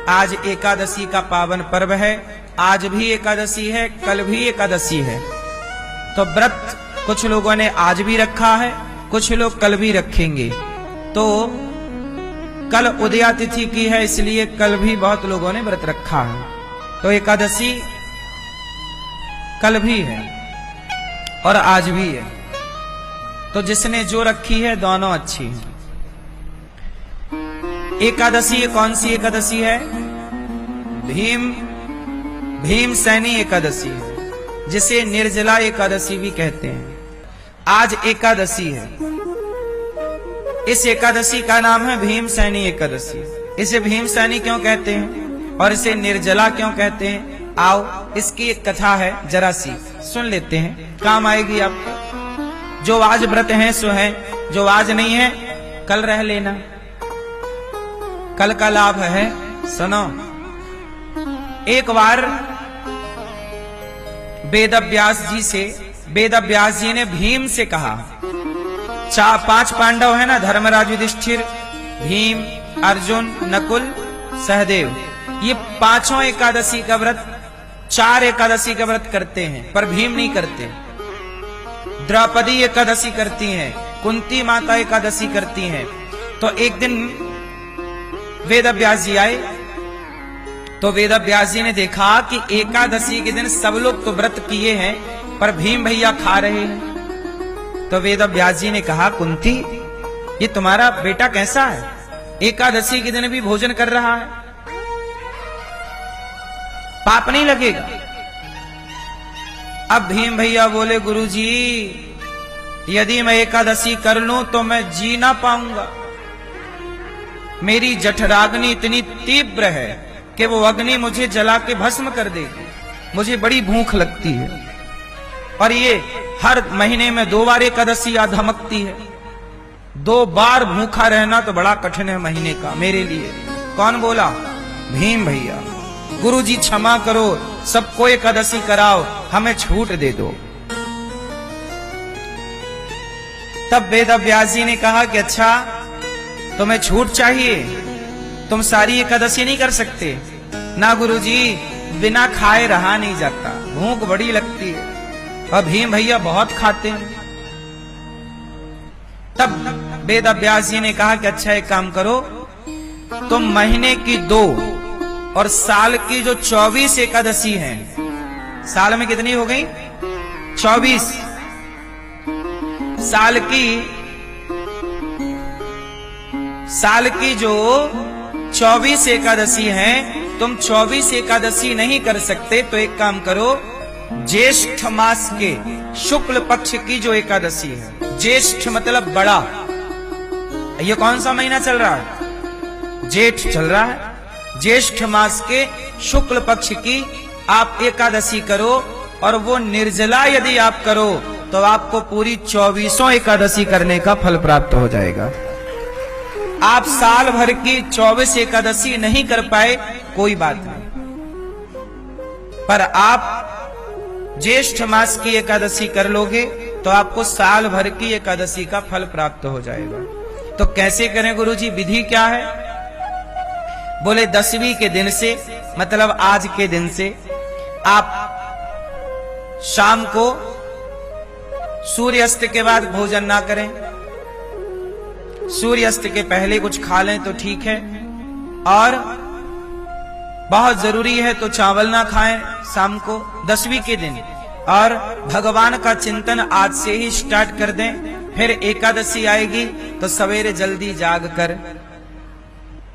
आज एकादशी का पावन पर्व है। आज भी एकादशी है, कल भी एकादशी है। तो व्रत कुछ लोगों ने आज भी रखा है, कुछ लोग कल भी रखेंगे। तो कल उदया तिथि की है, इसलिए कल भी बहुत लोगों ने व्रत रखा है। तो एकादशी कल भी है और आज भी है। तो जिसने जो रखी है दोनों अच्छी है। एकादशी कौन सी एकादशी है? भीम सैनी एकादशी है, जिसे निर्जला एकादशी भी कहते हैं। आज एकादशी है। इस एकादशी का नाम है भीम सैनी एकादशी। इसे भीम सैनी क्यों कहते हैं और इसे निर्जला क्यों कहते हैं? आओ इसकी एक कथा है, जरा सी सुन लेते हैं, काम आएगी आपको। जो आज व्रत है सो है, जो आज नहीं है कल रह लेना, कल का लाभ है। सुनो, एक बार वेद व्यास जी ने भीम से कहा, 5 पांडव है ना, धर्मराज, युधिष्ठिर, भीम, अर्जुन, नकुल, सहदेव, ये पांचों एकादशी का व्रत, 4 एकादशी का व्रत करते हैं, पर भीम नहीं करते। द्रौपदी एकादशी करती हैं, कुंती माता एकादशी करती हैं। तो एक दिन वेद व्यास जी आए, तो वेद व्यास जी ने देखा कि एकादशी के दिन सब लोग तो व्रत किए हैं, पर भीम भैया खा रहे हैं। तो वेद व्यास जी ने कहा, कुंती, ये तुम्हारा बेटा कैसा है? एकादशी के दिन भी भोजन कर रहा है, पाप नहीं लगेगा? अब भीम भैया बोले, गुरुजी, यदि मैं एकादशी कर लूं तो मैं जी ना पाऊंगा। मेरी जठराग्नि इतनी तीव्र है कि वो अग्नि मुझे जला के भस्म कर देगी। मुझे बड़ी भूख लगती है, और ये हर महीने में 2 बार एकादशी आ धमकती है। 2 बार भूखा रहना तो बड़ा कठिन है महीने का मेरे लिए। कौन बोला? भीम भैया। गुरुजी क्षमा करो, सबको एकादशी कराओ, हमें छूट दे दो। तब वेद व्यास जी ने कहा कि अच्छा, तुम्हें छूट चाहिए, तुम सारी एकादशी नहीं कर सकते ना? गुरुजी, बिना खाए रहा नहीं जाता, भूख बड़ी लगती है, और भीम भैया बहुत खाते हैं। तब वेद व्यास जी ने कहा कि अच्छा एक काम करो, तुम महीने की 2 और साल की जो 24 एकादशी हैं, साल में कितनी हो गई? 24। साल की जो 24 एकादशी हैं, तुम 24 एकादशी नहीं कर सकते, तो एक काम करो, ज्येष्ठ मास के शुक्ल पक्ष की जो एकादशी है, ज्येष्ठ मतलब बड़ा, ये कौन सा महीना चल रहा है? जेठ चल रहा है। ज्येष्ठ मास के शुक्ल पक्ष की आप एकादशी करो, और वो निर्जला यदि आप करो तो आपको पूरी 24 एकादशी करने का फल प्राप्त हो जाएगा। आप साल भर की 24 एकादशी नहीं कर पाए, कोई बात नहीं, पर आप ज्येष्ठ मास की एकादशी कर लोगे तो आपको साल भर की एकादशी का फल प्राप्त हो जाएगा। तो कैसे करें गुरुजी, विधि क्या है? बोले 10वीं के दिन से, मतलब आज के दिन से, आप शाम को सूर्यास्त के बाद भोजन ना करें। सूर्यास्त के पहले कुछ खा लें तो ठीक है, और बहुत जरूरी है तो चावल ना खाएं शाम को 10वीं के दिन। और भगवान का चिंतन आज से ही स्टार्ट कर दें। फिर एकादशी आएगी तो सवेरे जल्दी जाग कर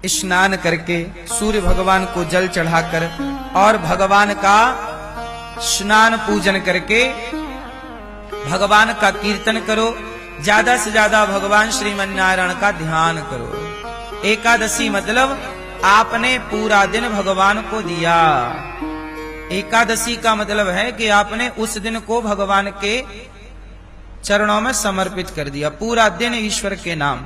स्नान करके सूर्य भगवान को जल चढ़ाकर और भगवान का स्नान पूजन करके भगवान का कीर्तन करो। ज्यादा से ज्यादा भगवान श्रीमन्नारायण का ध्यान करो। एकादशी मतलब आपने पूरा दिन भगवान को दिया। एकादशी का मतलब है कि आपने उस दिन को भगवान के चरणों में समर्पित कर दिया। पूरा दिन ईश्वर के नाम,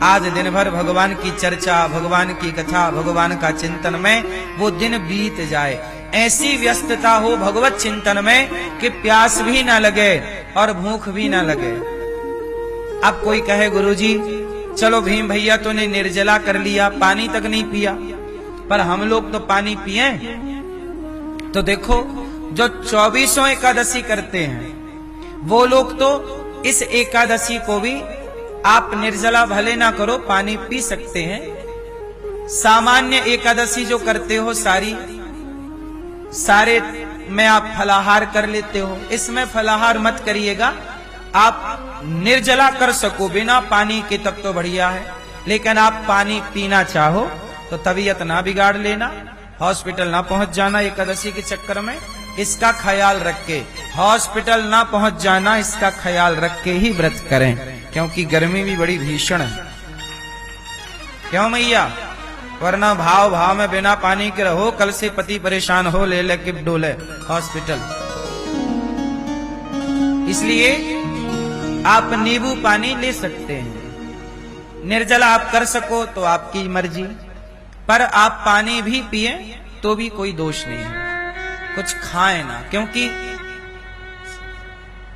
आज दिन भर भगवान की चर्चा, भगवान की कथा, भगवान का चिंतन में वो दिन बीत जाए। ऐसी व्यस्तता हो भगवत चिंतन में कि प्यास भी ना लगे और भूख भी ना लगे। अब कोई कहे गुरुजी चलो भीम भैया तूने निर्जला कर लिया, पानी तक नहीं पिया, पर हम लोग तो पानी पिए। तो देखो जो 24 एकादशी करते हैं वो लोग तो इस एकादशी को भी आप निर्जला भले ना करो, पानी पी सकते हैं। सामान्य एकादशी जो करते हो सारे में आप फलाहार कर लेते हो, इसमें फलाहार मत करिएगा। आप निर्जला कर सको बिना पानी के तब तो बढ़िया है, लेकिन आप पानी पीना चाहो तो तबीयत ना बिगाड़ लेना, हॉस्पिटल ना पहुंच जाना एकादशी के चक्कर में, इसका ख्याल रख के। हॉस्पिटल ना पहुंच जाना इसका ख्याल रख के ही व्रत करें, क्योंकि गर्मी भी बड़ी भीषण है। क्यों मैया? वरना भाव में बिना पानी के रहो, कल से पति परेशान हो ले लेके डोले हॉस्पिटल। इसलिए आप नींबू पानी ले सकते हैं, निर्जला आप कर सको तो आपकी मर्जी, पर आप पानी भी पिए तो भी कोई दोष नहीं है। कुछ खाएं ना, क्योंकि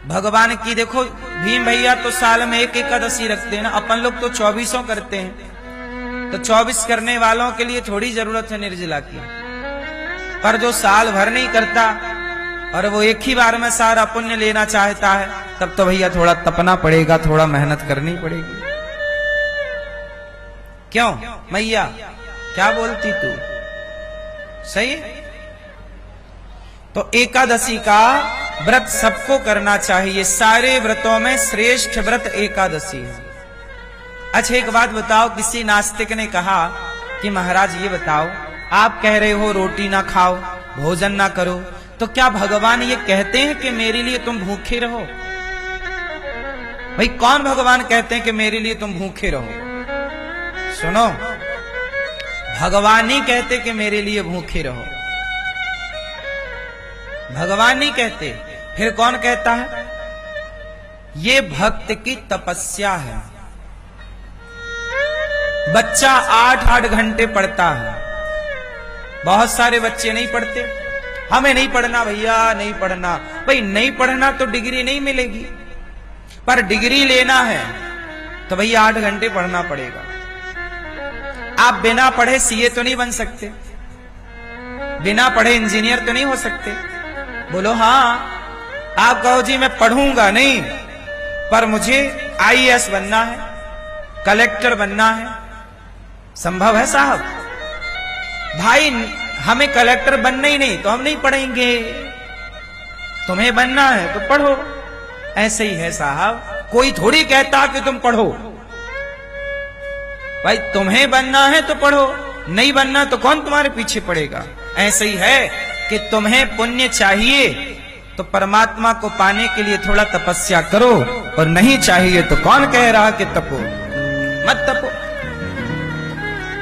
भगवान की देखो भीम भैया तो साल में एक एकादशी रखते हैं ना, अपन लोग तो 24 करते हैं। तो 24 करने वालों के लिए थोड़ी जरूरत है निर्जला की, पर जो साल भर नहीं करता और वो एक ही बार में सारा पुण्य लेना चाहता है, तब तो भैया थोड़ा तपना पड़ेगा, थोड़ा मेहनत करनी पड़ेगी। क्यों मैया, क्या बोलती तू? सही है। तो एकादशी का व्रत सबको करना चाहिए, सारे व्रतों में श्रेष्ठ व्रत एकादशी है। अच्छा एक बात बताओ, किसी नास्तिक ने कहा कि महाराज ये बताओ, आप कह रहे हो रोटी ना खाओ, भोजन ना करो, तो क्या भगवान ये कहते हैं कि मेरे लिए तुम भूखे रहो? भाई कौन भगवान कहते हैं कि मेरे लिए तुम भूखे रहो? सुनो, भगवान नहीं कहते कि मेरे लिए भूखे रहो, भगवान नहीं कहते, फिर कौन कहता है? ये भक्त की तपस्या है। बच्चा 8-8 घंटे पढ़ता है, बहुत सारे बच्चे नहीं पढ़ते। हमें नहीं पढ़ना भैया, नहीं पढ़ना। भाई नहीं पढ़ना तो डिग्री नहीं मिलेगी, पर डिग्री लेना है तो भैया 8 घंटे पढ़ना पड़ेगा। आप बिना पढ़े सीए तो नहीं बन सकते, बिना पढ़े इंजीनियर तो नहीं हो सकते। बोलो हाँ। आप कहो जी मैं पढ़ूंगा नहीं, पर मुझे आईएएस बनना है, कलेक्टर बनना है, संभव है साहब? भाई हमें कलेक्टर बनना ही नहीं तो हम नहीं पढ़ेंगे, तुम्हें बनना है तो पढ़ो। ऐसे ही है साहब, कोई थोड़ी कहता कि तुम पढ़ो। भाई तुम्हें बनना है तो पढ़ो, नहीं बनना तो कौन तुम्हारे पीछे पड़ेगा। ऐसे ही है कि तुम्हें पुण्य चाहिए तो परमात्मा को पाने के लिए थोड़ा तपस्या करो, और नहीं चाहिए तो कौन कह रहा कि तपो, मत तपो।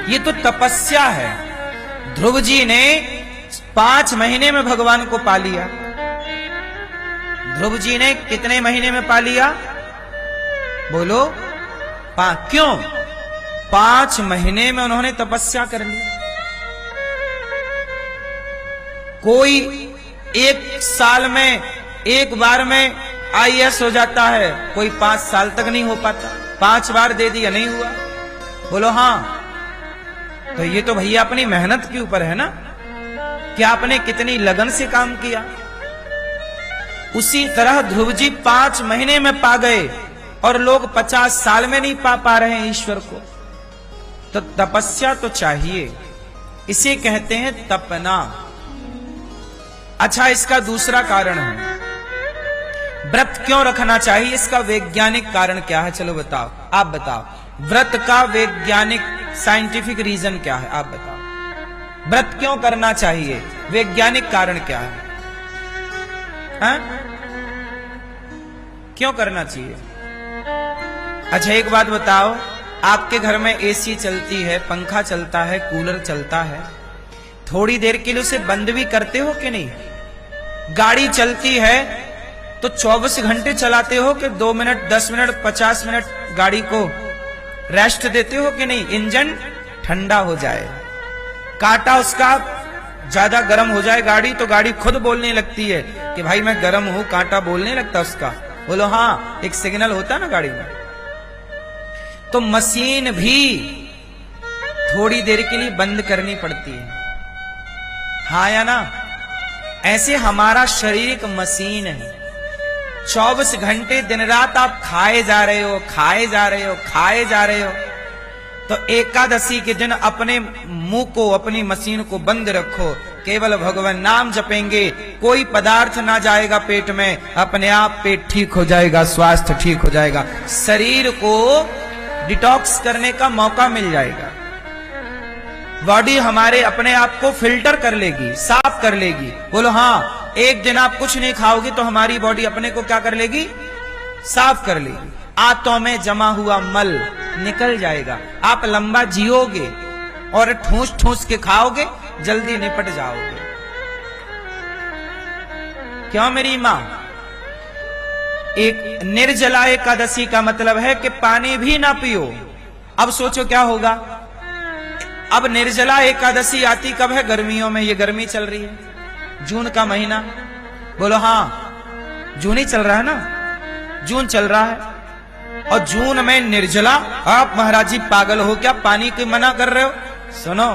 ये तो तपस्या है। ध्रुव जी ने 5 महीने में भगवान को पा लिया। ध्रुव जी ने कितने महीने में पा लिया? बोलो। क्यों? 5 महीने में उन्होंने तपस्या कर ली। कोई 1 साल में एक बार में आईएएस हो जाता है, कोई 5 साल तक नहीं हो पाता। 5 बार दे दिया, नहीं हुआ। बोलो हाँ। तो ये तो भैया अपनी मेहनत के ऊपर है ना, कि आपने कितनी लगन से काम किया। उसी तरह ध्रुव जी 5 महीने में पा गए, और लोग 50 साल में नहीं पा रहे हैं ईश्वर को। तो तपस्या तो चाहिए, इसे कहते हैं तपना। अच्छा, इसका दूसरा कारण है, व्रत क्यों रखना चाहिए, इसका वैज्ञानिक कारण क्या है? चलो बताओ, आप बताओ। व्रत का वैज्ञानिक साइंटिफिक रीजन क्या है? आप बताओ। व्रत क्यों करना चाहिए, वैज्ञानिक कारण क्या है? हाँ? क्यों करना चाहिए? अच्छा एक बात बताओ, आपके घर में एसी चलती है, पंखा चलता है, कूलर चलता है, थोड़ी देर के लिए उसे बंद भी करते हो कि नहीं? गाड़ी चलती है तो 24 घंटे चलाते हो कि 2 मिनट, 10 मिनट, 50 मिनट गाड़ी को रेस्ट देते हो कि नहीं? इंजन ठंडा हो जाए, कांटा उसका ज्यादा गर्म हो जाए गाड़ी, तो गाड़ी खुद बोलने लगती है कि भाई मैं गर्म हूं, कांटा बोलने लगता उसका। बोलो हाँ, एक सिग्नल होता है ना गाड़ी में। तो मशीन भी थोड़ी देर के लिए बंद करनी पड़ती है, हाँ या ना? ऐसे हमारा शरीर एक मशीन है। 24 घंटे दिन रात आप खाए जा रहे हो, खाए जा रहे हो, खाए जा रहे हो। तो एकादशी के दिन अपने मुंह को, अपनी मशीन को बंद रखो, केवल भगवान नाम जपेंगे, कोई पदार्थ ना जाएगा पेट में, अपने आप पेट ठीक हो जाएगा, स्वास्थ्य ठीक हो जाएगा, शरीर को डिटॉक्स करने का मौका मिल जाएगा। बॉडी हमारे अपने आप को फिल्टर कर लेगी, साफ कर लेगी। बोलो हाँ, एक दिन आप कुछ नहीं खाओगे तो हमारी बॉडी अपने को क्या कर लेगी? साफ कर लेगी। आंतों में जमा हुआ मल निकल जाएगा, आप लंबा जियोगे और ठूस ठूस के खाओगे, जल्दी निपट जाओगे। क्यों मेरी मां? एक निर्जला एकादशी का मतलब है कि पानी भी ना पियो। अब सोचो क्या होगा? अब निर्जला एकादशी आती कब है? गर्मियों में। ये गर्मी चल रही है, जून का महीना। बोलो हाँ, जून ही चल रहा है ना, जून चल रहा है। और जून में निर्जला, आप महाराज जी पागल हो क्या? पानी की मना कर रहे हो? सुनो,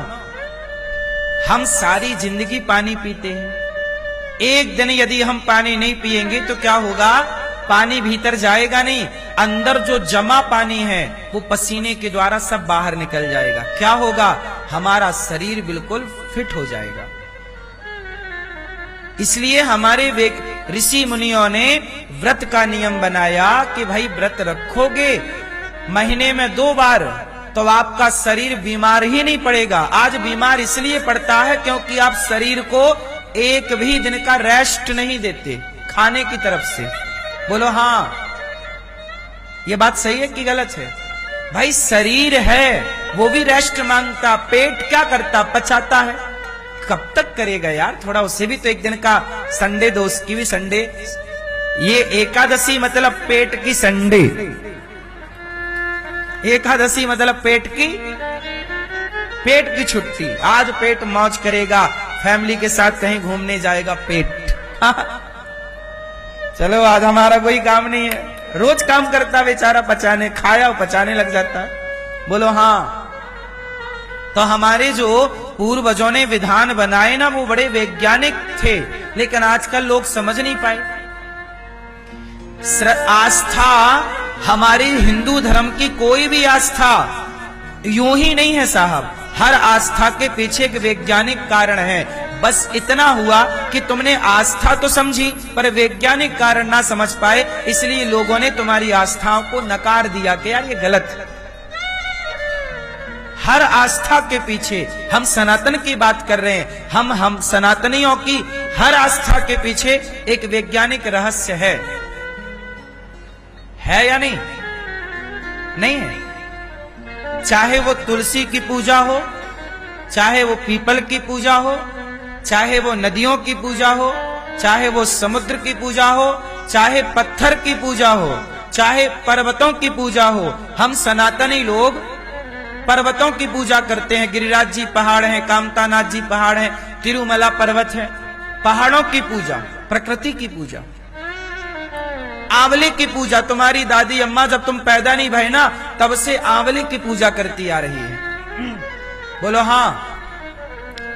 हम सारी जिंदगी पानी पीते हैं। एक दिन यदि हम पानी नहीं पिएंगे तो क्या होगा? पानी भीतर जाएगा नहीं, अंदर जो जमा पानी है वो पसीने के द्वारा सब बाहर निकल जाएगा। क्या होगा? हमारा शरीर बिल्कुल फिट हो जाएगा। इसलिए हमारे ऋषि मुनियों ने व्रत का नियम बनाया कि भाई व्रत रखोगे महीने में 2 बार तो आपका शरीर बीमार ही नहीं पड़ेगा। आज बीमार इसलिए पड़ता है क्योंकि आप शरीर को एक भी दिन का रेस्ट नहीं देते खाने की तरफ से। बोलो हाँ, ये बात सही है कि गलत है? भाई शरीर है वो भी रेस्ट मांगता, पेट क्या करता? पचाता है। कब तक करेगा यार? थोड़ा उसे भी तो एक दिन का संडे दो, उसकी भी संडे। ये एकादशी मतलब पेट की संडे, एकादशी मतलब पेट की छुट्टी। आज पेट मौज करेगा, फैमिली के साथ कहीं घूमने जाएगा पेट। चलो आज हमारा कोई काम नहीं है, रोज काम करता बेचारा, पचाने, खाया पचाने लग जाता है। बोलो हाँ। तो हमारे जो पूर्वजों ने विधान बनाए ना, वो बड़े वैज्ञानिक थे, लेकिन आजकल लोग समझ नहीं पाए। आस्था, हमारी हिंदू धर्म की कोई भी आस्था यूं ही नहीं है साहब। हर आस्था के पीछे एक वैज्ञानिक कारण है। बस इतना हुआ कि तुमने आस्था तो समझी पर वैज्ञानिक कारण ना समझ पाए, इसलिए लोगों ने तुम्हारी आस्थाओं को नकार दिया कि यार ये गलत है। हर आस्था के पीछे, हम सनातन की बात कर रहे हैं, हम सनातनियों की हर आस्था के पीछे एक वैज्ञानिक रहस्य है या नहीं? नहीं है। चाहे वो तुलसी की पूजा हो, चाहे वो पीपल की पूजा हो, चाहे वो नदियों की पूजा हो, चाहे वो समुद्र की पूजा हो, चाहे पत्थर की पूजा हो, चाहे पर्वतों की पूजा हो, हम सनातनी लोग पर्वतों की पूजा करते हैं। गिरिराज जी पहाड़ हैं, कामतानाथ जी पहाड़ हैं, तिरुमला पर्वत है। पहाड़ों की पूजा, प्रकृति की पूजा, आंवले की पूजा। तुम्हारी दादी अम्मा जब तुम पैदा नहीं भय ना, तब से आंवले की पूजा करती आ रही है। बोलो हाँ।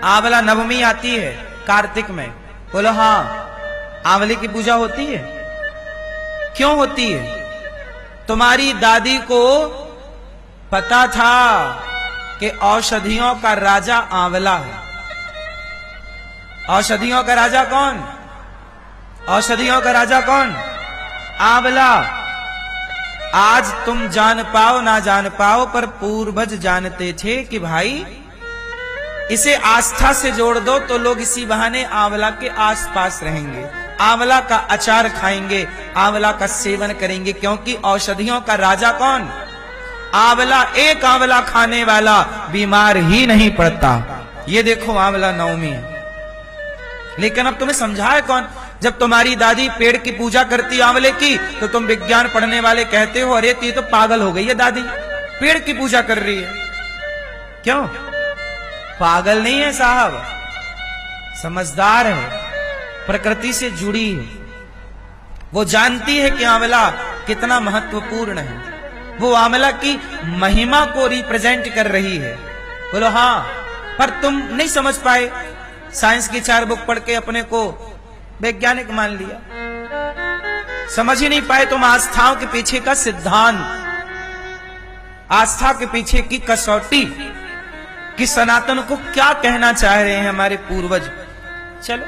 आंवला नवमी आती है कार्तिक में। बोलो हाँ, आंवले की पूजा होती है। क्यों होती है? तुम्हारी दादी को पता था कि औषधियों का राजा आंवला है। औषधियों का राजा कौन? औषधियों का राजा कौन? आंवला। आज तुम जान पाओ ना जान पाओ, पर पूर्वज जानते थे कि भाई इसे आस्था से जोड़ दो तो लोग इसी बहाने आंवला के आसपास रहेंगे, आंवला का अचार खाएंगे, आंवला का सेवन करेंगे। क्योंकि औषधियों का राजा कौन? आंवला। एक आंवला खाने वाला बीमार ही नहीं पड़ता। ये देखो आंवला नवमी है। लेकिन अब तुम्हें समझाए कौन? जब तुम्हारी दादी पेड़ की पूजा करती आंवले की, तो तुम विज्ञान पढ़ने वाले कहते हो अरे ये तो पागल हो गई है, दादी पेड़ की पूजा कर रही है। क्यों? पागल नहीं है साहब, समझदार है, प्रकृति से जुड़ी है। वो जानती है कि आंवला कितना महत्वपूर्ण है। वो आंवला की महिमा को रिप्रेजेंट कर रही है। बोलो हाँ, पर तुम नहीं समझ पाए, साइंस की 4 बुक पढ़ के अपने को वैज्ञानिक मान लिया, समझ ही नहीं पाए तुम आस्थाओं के पीछे का सिद्धांत, आस्था के पीछे की कसौटी कि सनातन को क्या कहना चाह रहे हैं हमारे पूर्वज। चलो